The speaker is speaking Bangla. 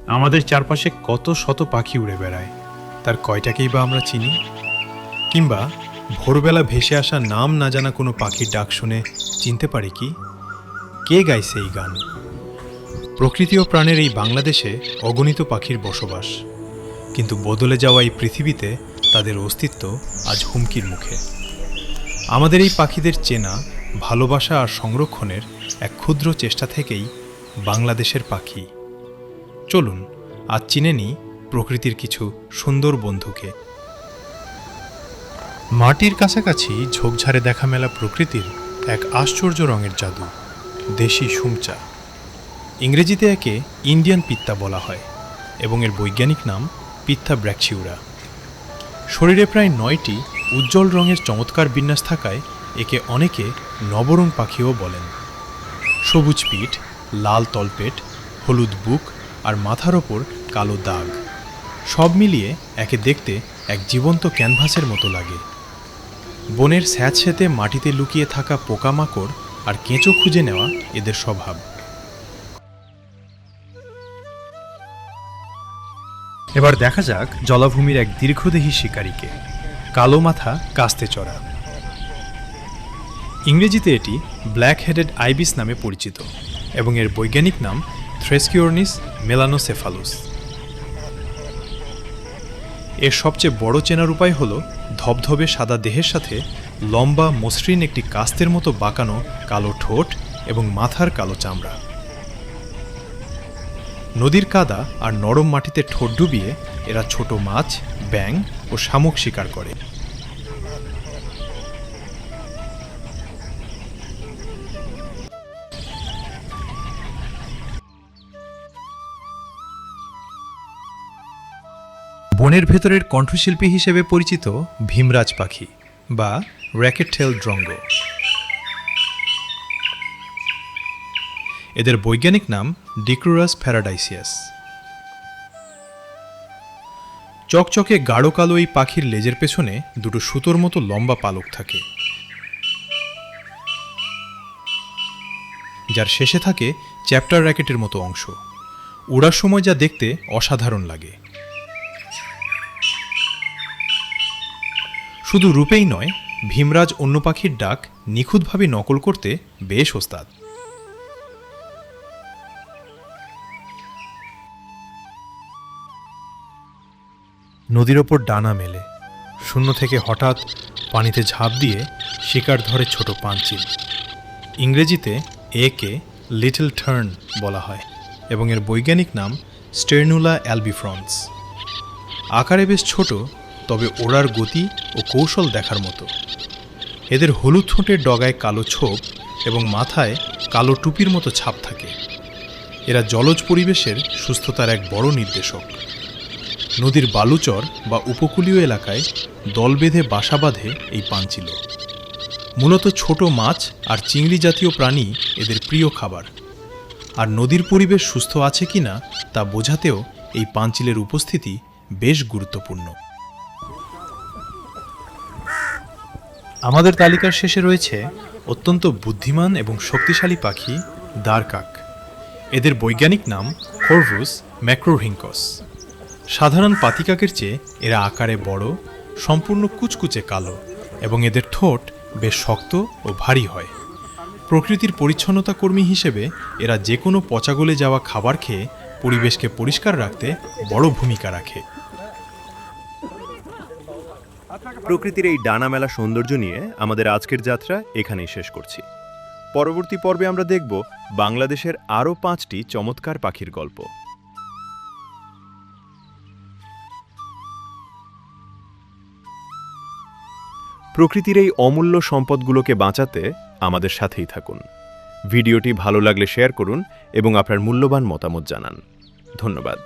আমাদের চারপাশে কত শত পাখি উড়ে বেড়ায়, তার কয়টাকেই বা আমরা চিনি? কিংবা ভোরবেলা ভেসে আসা নাম না জানা কোনো পাখির ডাক শুনে চিনতে পারি কি কে গাইছে এই গান? প্রকৃতি ও প্রাণের এই বাংলাদেশে অগণিত পাখির বসবাস, কিন্তু বদলে যাওয়া এই পৃথিবীতে তাদের অস্তিত্ব আজ হুমকির মুখে। আমাদের এই পাখিদের চেনা, ভালোবাসা আর সংরক্ষণের এক ক্ষুদ্র চেষ্টা থেকেই বাংলাদেশের পাখি। চলুন আজ চিনে নিই প্রকৃতির কিছু সুন্দর বন্ধুকে। মাটির কাছাকাছি ঝোপঝাড়ে দেখা মেলা প্রকৃতির এক আশ্চর্য রঙের জাদু, দেশি শুমচা। ইংরেজিতে একে ইন্ডিয়ান পিত্তা বলা হয় এবং এর বৈজ্ঞানিক নাম পিত্তা ব্র্যাক্সিউরা। শরীরে প্রায় 9টি উজ্জ্বল রঙের চমৎকার বিন্যাস থাকায় একে অনেকে নবরং পাখিও বলেন। সবুজ পিঠ, লাল তলপেট, হলুদ বুক আর মাথার ওপর কালো দাগ, সব মিলিয়ে একে দেখতে এক জীবন্ত ক্যানভাসের মতো লাগে। বনের স্যাঁতসেঁতে মাটিতে লুকিয়ে থাকা পোকামাকড় আর কেঁচো খুঁজে নেওয়া এদের স্বভাব। এবার দেখা যাক জলাভূমির এক দীর্ঘদেহী শিকারীকে, কালো মাথা কাস্তে চড়া। ইংরেজিতে এটি ব্ল্যাক হেডেড আইবিস নামে পরিচিত এবং এর বৈজ্ঞানিক নাম থ্রেস্কিওরনিস মেলানোসেফালুস। এর সবচেয়ে বড় চেনার উপায় হল ধবধবে সাদা দেহের সাথে লম্বা মসৃণ একটি কাস্তের মতো বাঁকানো কালো ঠোঁট এবং মাথার কালো চামড়া। নদীর কাদা আর নরম মাটিতে ঠোঁট ডুবিয়ে এরা ছোট মাছ, ব্যাঙ ও শামুক শিকার করে। বনের ভেতরের কণ্ঠশিল্পী হিসেবে পরিচিত ভীমরাজ পাখি বা র্যাকেট টেল ড্রঙ্গ। এদের বৈজ্ঞানিক নাম ডিক্রুরাস প্যারাডাইসিয়াস। চকচকে গাঢ় কালো এই পাখির লেজের পেছনে দুটো সুতোর মতো লম্বা পালক থাকে, যার শেষে থাকে চ্যাপ্টার র্যাকেটের মতো অংশ। ওড়ার সময় যা দেখতে অসাধারণ লাগে। শুধু রূপেই নয়, ভীমরাজ অন্য পাখির ডাক নিখুঁতভাবে নকল করতে বেশ ওস্তাদ। নদীর ওপর ডানা মেলে শূন্য থেকে হঠাৎ পানিতে ঝাঁপ দিয়ে শিকার ধরে ছোট পাঞ্চিল। ইংরেজিতে একে লিটল টার্ন বলা হয় এবং এর বৈজ্ঞানিক নাম স্টেরনুলা অ্যালবিফ্রন্স। আকারে বেশ ছোট, তবে ওড়ার গতি ও কৌশল দেখার মতো। এদের হলুদ ঠোঁটের ডগায় কালো ছোপ এবং মাথায় কালো টুপির মতো ছাপ থাকে। এরা জলজ পরিবেশের সুস্থতার এক বড় নির্দেশক। নদীর বালুচর বা উপকূলীয় এলাকায় দল বেঁধে বাসা বাঁধে এই পাঞ্চিল। মূলত ছোট মাছ আর চিংড়ি জাতীয় প্রাণী এদের প্রিয় খাবার। আর নদীর পরিবেশ সুস্থ আছে কিনা তা বোঝাতেও এই পাঞ্চিলের উপস্থিতি বেশ গুরুত্বপূর্ণ। আমাদের তালিকার শেষে রয়েছে অত্যন্ত বুদ্ধিমান এবং শক্তিশালী পাখি দারকাক। এদের বৈজ্ঞানিক নাম কর্ভুস ম্যাক্রোরহিঙ্কস। সাধারণ পাতিকাকের চেয়ে এরা আকারে বড়, সম্পূর্ণ কুচকুচে কালো এবং এদের ঠোঁট বেশ শক্ত ও ভারী হয়। প্রকৃতির পরিচ্ছন্নতা কর্মী হিসেবে এরা যে কোনো পচা গলে যাওয়া খাবার খেয়ে পরিবেশকে পরিষ্কার রাখতে বড় ভূমিকা রাখে। প্রকৃতির এই ডানা মেলা সৌন্দর্য নিয়ে আমাদের আজকের যাত্রা এখানেই শেষ করছি। পরবর্তী পর্বে আমরা দেখব বাংলাদেশের আরও 5টি চমৎকার পাখির গল্প। প্রকৃতির এই অমূল্য সম্পদগুলোকে বাঁচাতে আমাদের সাথেই থাকুন। ভিডিওটি ভালো লাগলে শেয়ার করুন এবং আপনার মূল্যবান মতামত জানান। ধন্যবাদ।